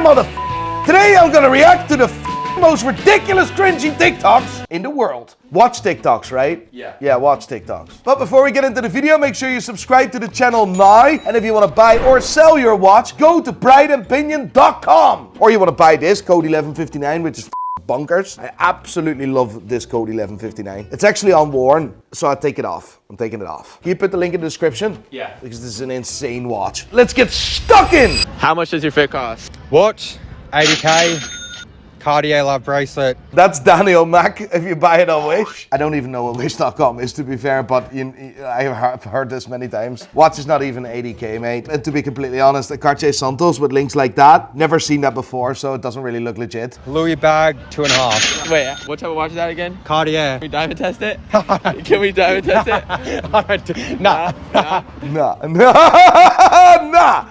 here, Today I'm gonna react to the most ridiculous cringy TikToks in the world. Watch TikToks, right? Yeah. Yeah, watch TikToks. But before we get into the video, make sure you subscribe to the channel now. And if you want to buy or sell your watch, go to prideandpinion.com. Or you want to buy this, code 1159, which is bunkers. I absolutely love this code 1159. It's actually unworn, so I take it off. I'm taking it off. Can you put the link in the description? Yeah. Because this is an insane watch. Let's get stuck in! How much does your fit cost? Watch, 80k. Cartier love bracelet. That's Daniel Mack if you buy it on Wish. I don't even know what Wish.com is, to be fair, but I've heard this many times. Watch is not even 80k, mate. And to be completely honest, a Cartier Santos with links like that, never seen that before, so it doesn't really look legit. Louis bag, 2.5. Wait, what type of watch is that again? Cartier. Can we diamond test it? Can we diamond test it? Alright, nah. Nah.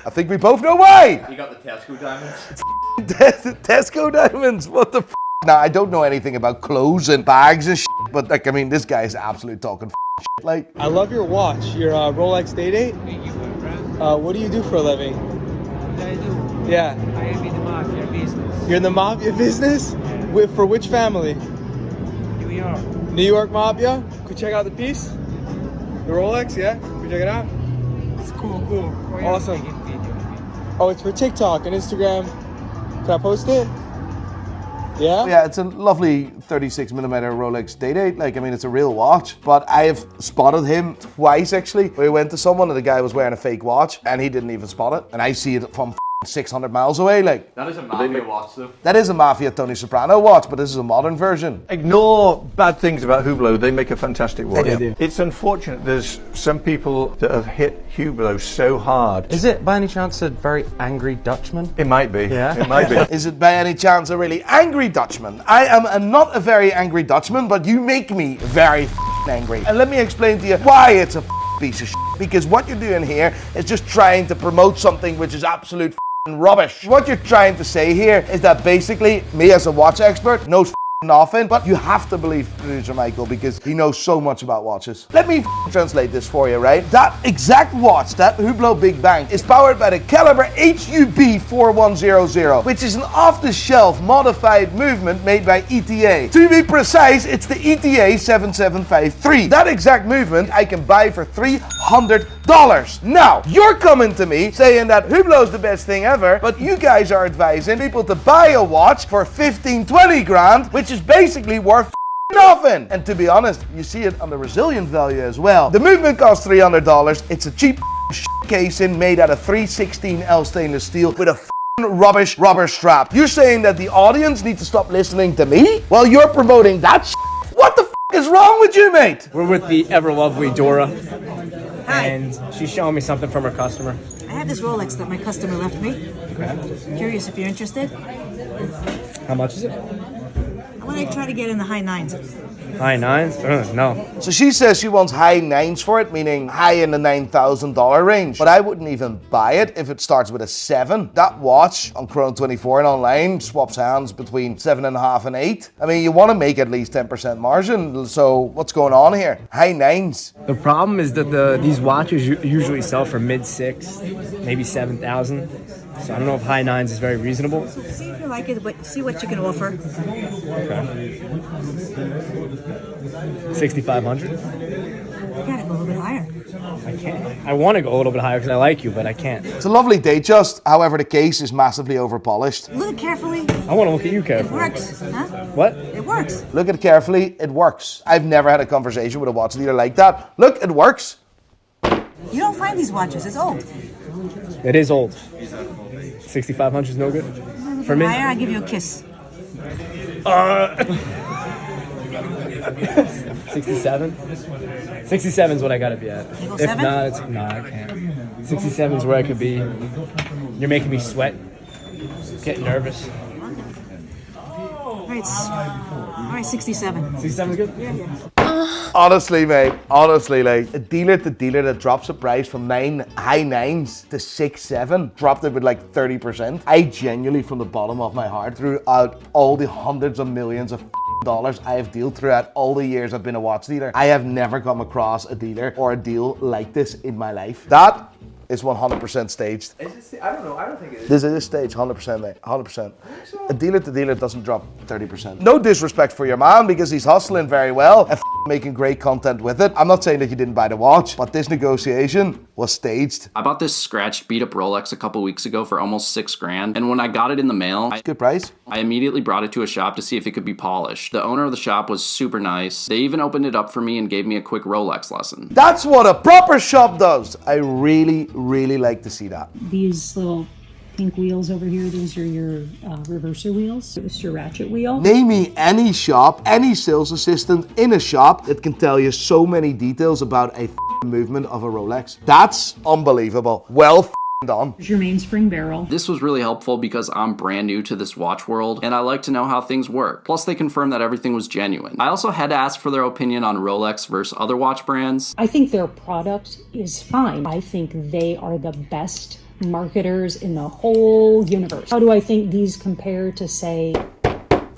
I think we both know why. You got the Tesco diamonds? Tesco diamonds, what the f***? Now, I don't know anything about clothes and bags and shit, but like, I mean, this guy is absolutely talking shit. Like, I love your watch, your Rolex Tate. Thank you, my friend. What do you do for a living? What do I do? Yeah, I am in the mafia business. you're in the mafia business? For which family? New York. New York Mafia? Could check out the piece? The Rolex, yeah? Could check it out? It's cool. Why Awesome. you making video? Oh, it's for TikTok and Instagram. Can I post it? Yeah? yeah, it's a lovely 36mm Rolex Tate. Like, I mean, it's a real watch, but I have spotted him twice, actually. We went to someone and the guy was wearing a fake watch and he didn't even spot it. And I see it from 600 miles away, like. That is a mafia watch though. That is a Mafia Tony Soprano watch, but this is a modern version. Ignore bad things about Hublot, they make a fantastic watch. They do. It's unfortunate there's some people that have hit Hublot so hard. Is it by any chance a very angry Dutchman? It might be. Yeah. It might be. Is it by any chance a really angry Dutchman? I am not a very angry Dutchman, but you make me very angry. And let me explain to you why it's a piece of shit. Because what you're doing here is just trying to promote something which is absolute rubbish. What you're trying to say here is that basically me as a watch expert knows nothing, but you have to believe producer Michael because he knows so much about watches. Let me translate this for you, right? That exact watch, that Hublot Big Bang, is powered by the caliber HUB 4100, which is an off-the-shelf modified movement made by ETA. To be precise, it's the ETA 7753. That exact movement I can buy for $300. Now, you're coming to me saying that Hublot's the best thing ever, but you guys are advising people to buy a watch for 15, 20 grand, which is basically worth nothing. And to be honest, you see it on the resilient value as well. The movement costs $300. It's a cheap casing made out of 316L stainless steel with a rubbish rubber strap. You're saying that the audience need to stop listening to me while you're promoting that What the is wrong with you, mate? We're with the ever lovely Dora, and she's showing me something from her customer. I have this Rolex that my customer left me. Curious if you're interested. How much is it? I want to try to get in the high nines. High nines? No. So she says she wants high nines for it, meaning high in the $9,000 range. But I wouldn't even buy it if it starts with a 7. That watch on Chrono24 and online swaps hands between 7.5 and 8. I mean, you want to make at least 10% margin. So what's going on here? High nines. The problem is that these watches usually sell for mid-6, maybe 7,000. So I don't know if high nines is very reasonable. See if you like it, but see what you can offer. Okay. 6,500. You gotta go a little bit higher. I can't. I want to go a little bit higher because I like you, but I can't. It's a lovely Datejust. However, the case is massively overpolished. Look carefully. I want to look at you It carefully. works, huh? What? It works. Look at it carefully. It works. I've never had a conversation with a watch dealer like that. Look, it works. You don't find these watches. It's old. It is old. 6,500 is no good for me. Higher, I'll give you a kiss. 67? 67 is what I gotta be at. You go If 7? not, it's no, I can't. 67 is where I could be. You're making me sweat. Getting nervous. All right, 67. 67 is good? Honestly, mate, like a dealer to dealer that drops a price from high nines to 6, 7, dropped it with like 30%. I genuinely, from the bottom of my heart, throughout all the hundreds of millions of dollars I have dealt throughout all the years I've been a watch dealer, I have never come across a dealer or a deal like this in my life. That It's 100% staged. Is it? I don't know. I don't think it is. This is staged, 100%, mate. 100%. A dealer to dealer doesn't drop 30%. No disrespect for your man, because he's hustling very well and making great content with it. I'm not saying that you didn't buy the watch, but this negotiation was staged. I bought this scratched beat up Rolex a couple weeks ago for almost $6,000. And when I got it in the mail, Good price. I immediately brought it to a shop to see if it could be polished. The owner of the shop was super nice. They even opened it up for me and gave me a quick Rolex lesson. That's what a proper shop does. I really, really like to see that. These little pink wheels over here, these are your reverser wheels. It's your ratchet wheel. Name me any shop, any sales assistant in a shop that can tell you so many details about a movement of a Rolex. That's unbelievable. Well done. Here's your mainspring barrel. This was really helpful because I'm brand new to this watch world and I like to know how things work. Plus they confirmed that everything was genuine. I also had to ask for their opinion on Rolex versus other watch brands. I think their product is fine. I think they are the best marketers in the whole universe. How do I think these compare to, say,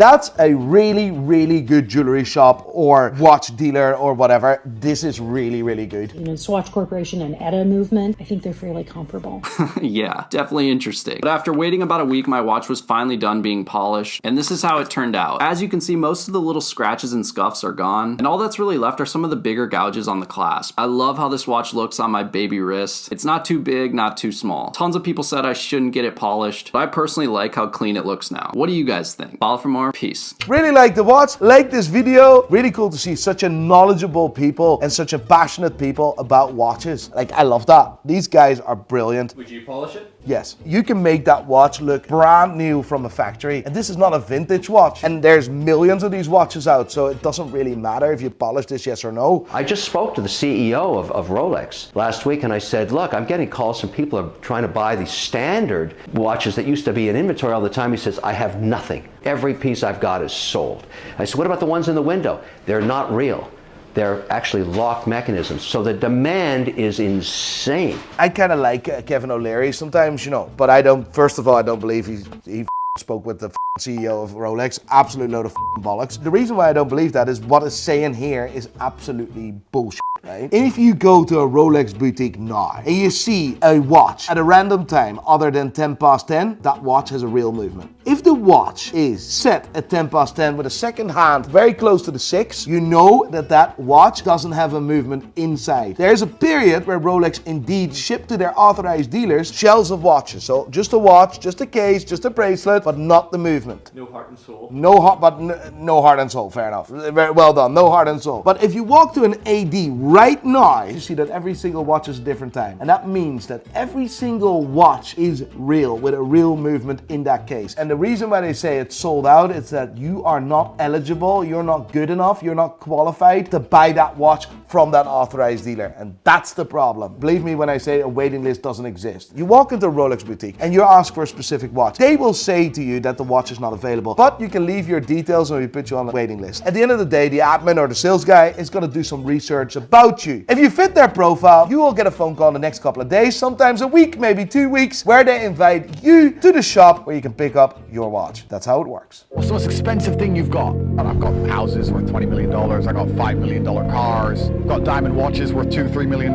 That's a really, really good jewelry shop or watch dealer or whatever. This is really, really good. you know, Swatch Corporation and ETA Movement? I think they're fairly comparable. Yeah, definitely interesting. But after waiting about a week, my watch was finally done being polished, and this is how it turned out. As you can see, most of the little scratches and scuffs are gone, and all that's really left are some of the bigger gouges on the clasp. I love how this watch looks on my baby wrist. It's not too big, not too small. Tons of people said I shouldn't get it polished, but I personally like how clean it looks now. What do you guys think? Follow for more. Peace. Really like the watch, like this video. Really cool to see such a knowledgeable people and such a passionate people about watches. Like, I love that. These guys are brilliant. Would you polish it? Yes, you can make that watch look brand new from a factory. And this is not a vintage watch. And there's millions of these watches out, so it doesn't really matter if you polish this, yes or no. I just spoke to the CEO of Rolex last week, and I said, look, I'm getting calls from people who are trying to buy these standard watches that used to be in inventory all the time. He says, I have nothing. Every piece I've got is sold. I said, what about the ones in the window? They're not real. They're actually locked mechanisms. So the demand is insane. I kind of like Kevin O'Leary sometimes, you know, but I don't, first of all, I don't believe he spoke with the CEO of Rolex. Absolute load of bollocks. The reason why I don't believe that is what it's saying here is absolutely bullshit. Right? If you go to a Rolex boutique now and you see a watch at a random time other than 10 past 10, that watch has a real movement. If the watch is set at 10 past 10 with a second hand very close to the 6, you know that that watch doesn't have a movement inside. There's a period where Rolex indeed shipped to their authorized dealers shells of watches. So just a watch, just a case, just a bracelet, but not the movement. No heart and soul. No heart and soul. Fair enough. Very well done. No heart and soul. But if you walk to an AD right now, you see that every single watch is a different time. And that means that every single watch is real, with a real movement in that case. And the reason why they say it's sold out is that you are not eligible, you're not good enough, you're not qualified to buy that watch from that authorized dealer. And that's the problem. Believe me when I say a waiting list doesn't exist. You walk into a Rolex boutique and you ask for a specific watch. They will say to you that the watch is not available, but you can leave your details and we put you on a waiting list. At the end of the day, the admin or the sales guy is going to do some research about you. If you fit their profile, you will get a phone call in the next couple of days, sometimes a week, maybe 2 weeks, where they invite you to the shop where you can pick up your watch. That's how it works. What's the most expensive thing you've got? I've got houses worth $20 million. I got $5 million cars. I've got diamond watches worth $2-3 million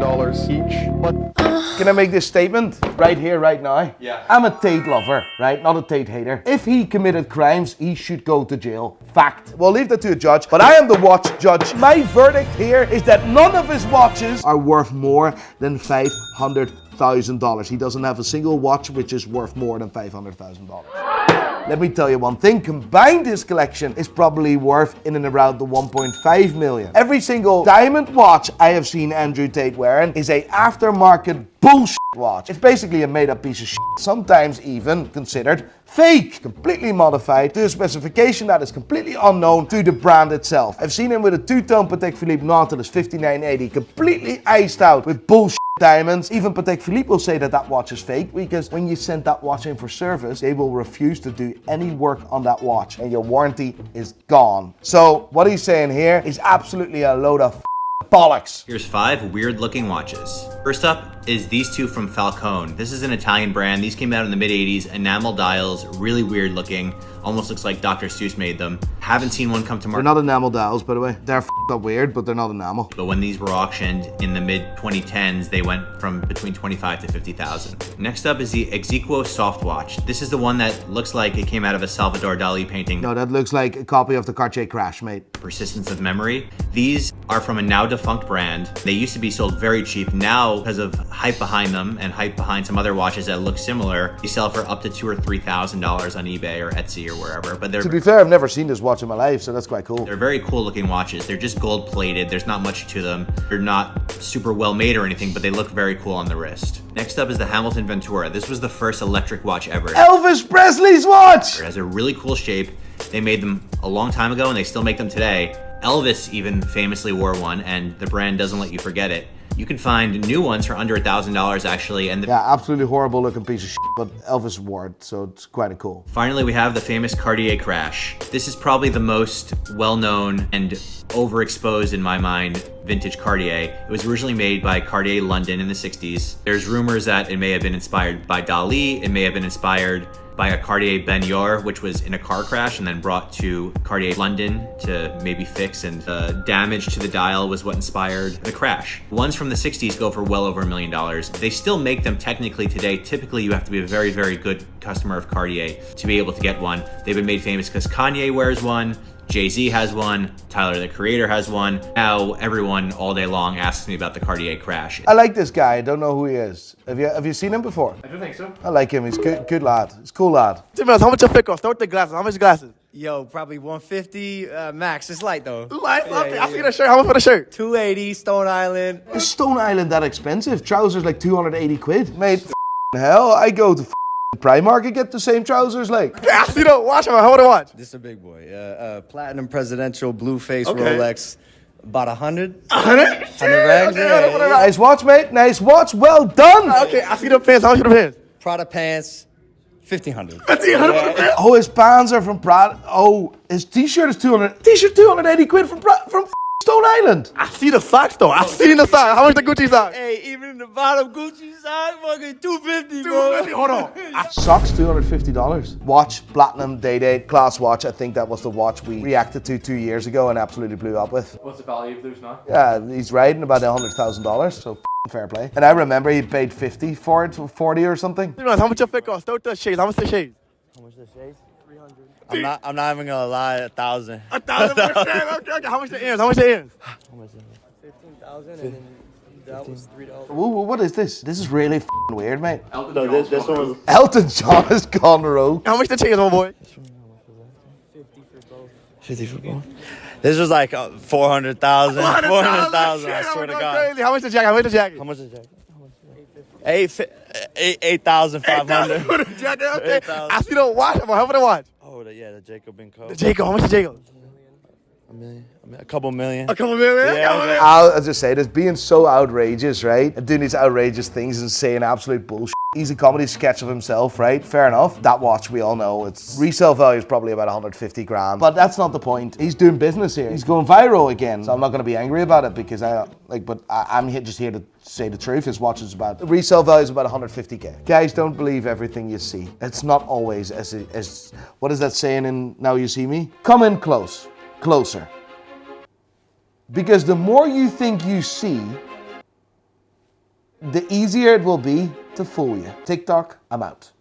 each. But can I make this statement right here, right now? Yeah. I'm a Tate lover, right? Not a Tate hater. If he committed crimes, he should go to jail. Fact. We'll leave that to a judge, but I am the watch judge. My verdict here is that none of his watches are worth more than $500,000. He doesn't have a single watch which is worth more than $500,000. Let me tell you one thing, combined his collection is probably worth in and around the 1.5 million. Every single diamond watch I have seen Andrew Tate wearing is a aftermarket bullshit watch. It's basically a made up piece of shit, sometimes even considered fake, completely modified to a specification that is completely unknown to the brand itself. I've seen him with a two-tone Patek Philippe Nautilus 5980, completely iced out with bullshit diamonds. Even Patek Philippe will say that that watch is fake because when you send that watch in for service, they will refuse to do any work on that watch and your warranty is gone. So what he's saying here is absolutely a load of bollocks. Here's 5 weird looking watches. First up, is these two from Falcone. This is an Italian brand. These came out in the mid-80s, enamel dials, really weird looking. Almost looks like Dr. Seuss made them. Haven't seen one come to market. They're not enamel dials, by the way. They're up weird, but they're not enamel. But when these were auctioned in the mid-2010s, they went from between 25 to 50,000. Next up is the Exequo Soft Watch. This is the one that looks like it came out of a Salvador Dali painting. No, that looks like a copy of the Cartier Crash, mate. Persistence of memory. These are from a now defunct brand. They used to be sold very cheap. Now, because of hype behind them and hype behind some other watches that look similar, they sell for up to $2,000 or $3,000 on eBay or Etsy or wherever. But to be fair, I've never seen this watch in my life, so that's quite cool. They're very cool looking watches. They're just gold plated. There's not much to them. They're not super well made or anything, but they look very cool on the wrist. Next up is the Hamilton Ventura. This was the first electric watch ever. Elvis Presley's watch! It has a really cool shape. They made them a long time ago and they still make them today. Elvis even famously wore one, and the brand doesn't let you forget it. You can find new ones for under $1,000 actually. And yeah, absolutely horrible looking piece of shit, but Elvis wore it, so it's quite cool. Finally, we have the famous Cartier Crash. This is probably the most well-known and overexposed in my mind vintage Cartier. It was originally made by Cartier London in the 60s. There's rumors that it may have been inspired by Dali. It may have been inspired by a Cartier Ben-Yor, which was in a car crash and then brought to Cartier London to maybe fix, and the damage to the dial was what inspired the crash. Ones from the 60s go for well over $1 million. They still make them technically today. Typically, you have to be a very, very good customer of Cartier to be able to get one. They've been made famous because Kanye wears one, Jay-Z has one, Tyler the Creator has one. Now everyone all day long asks me about the Cartier Crash. I like this guy. I don't know who he is. Have you seen him before? I do think so. I like him. He's good lad. He's a cool lad. How much your fit cost? Start with the glasses. How much glasses? Yo, probably 150 max. It's light though. Light? Okay, I see the shirt. How much for the shirt? 280 Stone Island. Is Stone Island that expensive? Trousers like 280 quid. Mate, hell, I go to Primark and get the same trousers like. Yeah, I see the watch. How would I watch? This is a big boy. Platinum Presidential Blue Face Rolex. About 100. 100? 100 rags. Okay, Yeah. Nice watch, mate. Nice watch. Well done. Okay, I see the pants. How much are the pants? Prada pants. 1,500. 1,500. Oh, his pants are from Prada. Oh, his t-shirt is 200. T-shirt 280 quid from Stone Island. I see the socks though. I see the socks. How much the Gucci socks? Hey, even in the bottom Gucci size, fucking 250, bro. 250. Hold on. Socks, $250. Watch, platinum, day-date, class watch. I think that was the watch we reacted to 2 years ago and absolutely blew up with. What's the value of those now? Yeah, he's riding about $100,000, so fair play. And I remember he paid 50 for it, 40 or something. How much your fit cost? Start with the shades. How much the shades? How much the shades? 300. I'm not even gonna lie, 1,000. 1,000 for the okay. How much the ears? How much the ears? How much the ears? 15,000 and then that was $3. Whoa, what is this? This is really weird, mate. This one was Elton John has gone rogue. How much the chains, my boy? 50 for both. 50 for both. This was like 400,000. 400,000. I swear to God. Crazy. How much the jacket? How much the jacket? How much the jacket? 8,500. For the jacket, okay. I see the watch. How much the watch? Oh, the Jacob & Co. The Jacob. How much the Jacob? $1 million. A couple million. A couple million? Yeah. I'll just say this, being so outrageous, right? And doing these outrageous things and saying absolute bullshit. He's a comedy sketch of himself, right? Fair enough. That watch, we all know, its resale value is probably about 150 grand. But that's not the point. He's doing business here. He's going viral again. So I'm not going to be angry about it because I'm just here to say the truth. His watch is about, the resale value is about 150k. Guys, don't believe everything you see. It's not always as what is that saying in Now You See Me? Come in closer. Because the more you think you see, the easier it will be to fool you. TikTok, I'm out.